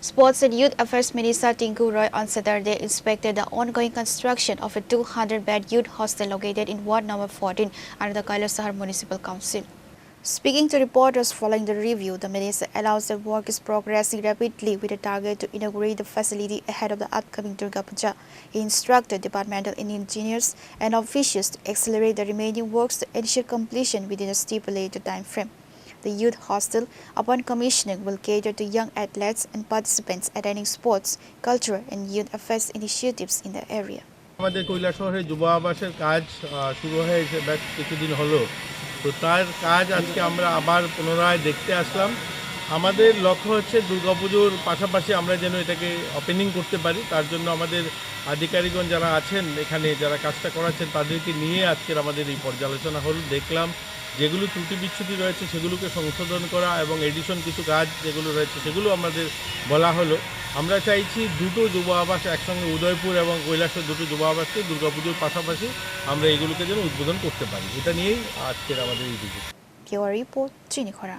Sports and Youth Affairs Minister Tinku Roy on Saturday inspected the ongoing construction of a 200-bed youth hostel located in Ward Number 14 under the Kailasahar Municipal Council. Speaking to reporters following the review, the minister announced that work is progressing rapidly with a target to inaugurate the facility ahead of the upcoming Durga Puja. He instructed departmental engineers and officials to accelerate the remaining works to ensure completion within a stipulated time frame. The youth hostel, upon commissioning, will cater to young athletes and participants attending sports, cultural and youth affairs initiatives in the area. আমাদের কৈলাসহরে যুব আবাসের কাজ শুরু হয়েছে বেশ কিছুদিন হলো, তো তার কাজ আজকে আমরা আবার পুনরায় দেখতে আসলাম। আমাদের লক্ষ্য হচ্ছে দুর্গাপুজোর পাশাপাশি আমরা যেন এটাকে ওপেনিং করতে পারি, তার জন্য আমাদের আধিকারিকগণ যারা আছেন এখানে যারা কাজটা করাচ্ছেন তাদেরকে নিয়ে আজকের আমাদের এই পর্যালোচনা হল। দেখলাম যেগুলো ত্রুটি বিচ্যুতি রয়েছে সেগুলোকে সংশোধন করা এবং এডিশন কিছু কাজ যেগুলো রয়েছে সেগুলো আমাদের বলা হলো। আমরা চাইছি দুটো যুব আবাস একসঙ্গে উদয়পুর এবং কৈলাসের দুটো যুব আবাসকে দুর্গাপুজোর পাশাপাশি আমরা এগুলোকে যেন উদ্বোধন করতে পারি, এটা নিয়েই আজকের আমাদের এই ভিডিও। রিপোর্ট চিনি খরা।